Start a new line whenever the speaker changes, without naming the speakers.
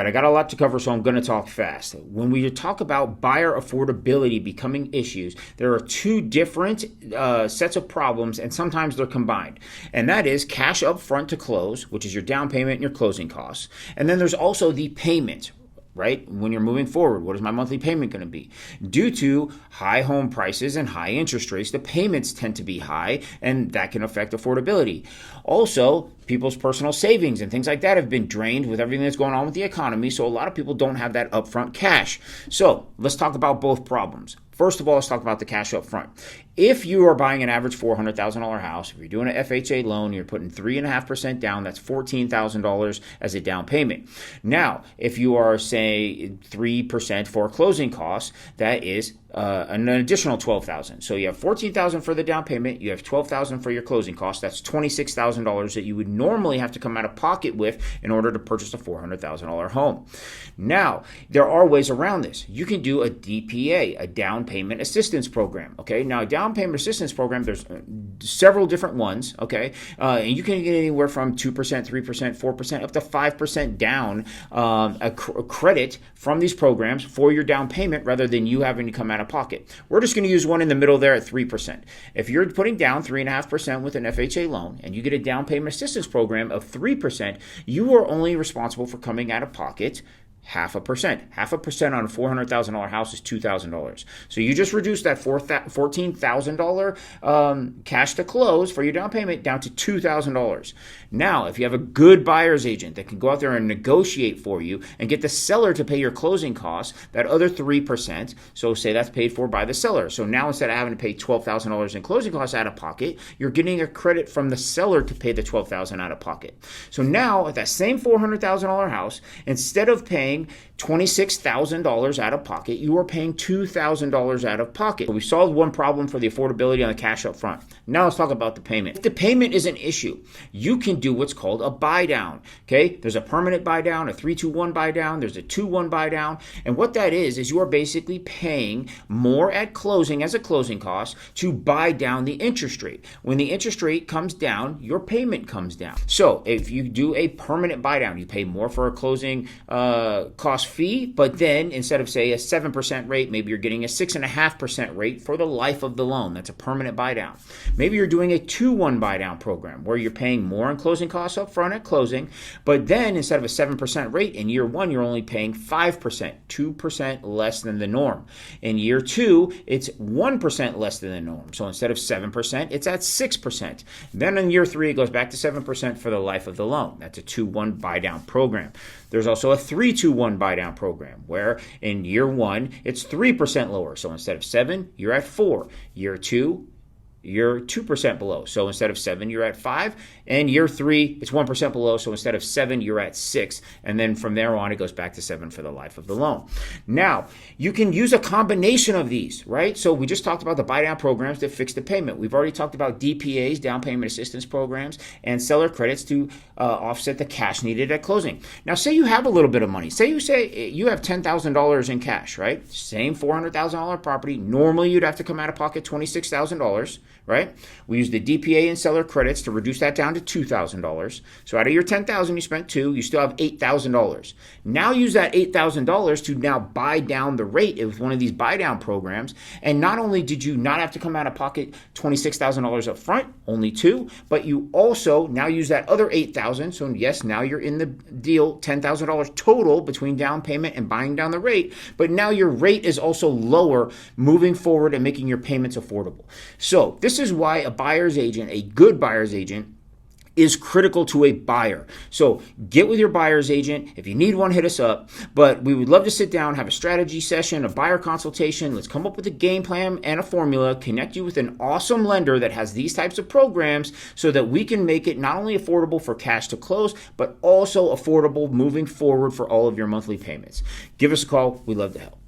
right, I got a lot to cover, so I'm going to talk fast. When we talk about buyer affordability becoming issues, there are two different sets of problems, and sometimes they're combined. And that is cash up front to close, which is your down payment and your closing costs. And then there's also the payment, right? When you're moving forward, what is my monthly payment going to be? Due to high home prices and high interest rates, the payments tend to be high, and that can affect affordability. Also, people's personal savings and things like that have been drained with everything that's going on with the economy, so a lot of people don't have that upfront cash. So let's talk about both problems. First of all, let's talk about the cash up front. If you are buying an average $400,000 house, if you're doing an FHA loan, you're putting 3.5% down, that's $14,000 as a down payment. Now, if you are, say, 3% for closing costs, that is an additional $12,000. So you have $14,000 for the down payment, you have $12,000 for your closing costs. That's $26,000 that you would normally have to come out of pocket with in order to purchase a $400,000 home. Now, there are ways around this. You can do a DPA, a down payment assistance program. Okay, now a down payment assistance program, there's several different ones. Okay, and you can get anywhere from 2%, 3%, 4%, up to 5% down a credit from these programs for your down payment rather than you having to come out of pocket. We're just going to use one in the middle there at 3%. If you're putting down 3.5% with an FHA loan and you get a down payment assistance program of 3%, you are only responsible for coming out of pocket 0.5%. 0.5% on a $400,000 house is $2,000. So you just reduce that $14,000 cash to close for your down payment down to $2,000. Now, if you have a good buyer's agent that can go out there and negotiate for you and get the seller to pay your closing costs, that other 3%, so say that's paid for by the seller. So now instead of having to pay $12,000 in closing costs out of pocket, you're getting a credit from the seller to pay the $12,000 out of pocket. So now at that same $400,000 house, instead of paying $26,000 out of pocket, you are paying $2,000 out of pocket. So we solved one problem for the affordability on the cash up front. Now let's talk about the payment. If the payment is an issue, you can do what's called a buy down. Okay, there's a permanent buy down, a 3-2-1 buy down, there's a 2-1 buy down, and what that is you are basically paying more at closing as a closing cost to buy down the interest rate. When the interest rate comes down, your payment comes down. So if you do a permanent buy down, you pay more for a closing cost fee, but then instead of say a 7% rate, maybe you're getting a 6.5% rate for the life of the loan. That's a permanent buy down. Maybe you're doing a 2-1 buy down program where you're paying more in closing costs up front at closing, but then instead of a 7% rate in year one, you're only paying 5%, 2% less than the norm. In year two, it's 1% less than the norm. So instead of 7%, it's at 6%. Then in year three, it goes back to 7% for the life of the loan. That's a 2-1 buy down program. There's also a 3-2-1 buy down program where in year one, it's 3% lower. So instead of 7, you're at 4. Year two, you're 2% below. So instead of 7, you're at 5. And year 3, it's 1% below. So instead of 7, you're at 6. And then from there on, it goes back to 7 for the life of the loan. Now, you can use a combination of these, right? So we just talked about the buy down programs that fix the payment. We've already talked about DPAs, down payment assistance programs, and seller credits to offset the cash needed at closing. Now, say you have a little bit of money. Say you have $10,000 in cash, right? Same $400,000 property. Normally, you'd have to come out of pocket $26,000. Right? We use the DPA and seller credits to reduce that down to $2,000. So out of your $10,000 you spent $2,000, you still have $8,000. Now use that $8,000 to now buy down the rate with one of these buy down programs. And not only did you not have to come out of pocket $26,000 up front, only $2,000, but you also now use that other $8,000. So yes, now you're in the deal, $10,000 total between down payment and buying down the rate. But now your rate is also lower moving forward and making your payments affordable. So this is why a buyer's agent, a good buyer's agent, is critical to a buyer. So get with your buyer's agent. If you need one, hit us up. But we would love to sit down, have a strategy session, a buyer consultation. Let's come up with a game plan and a formula, connect you with an awesome lender that has these types of programs so that we can make it not only affordable for cash to close, but also affordable moving forward for all of your monthly payments. Give us a call. We'd love to help.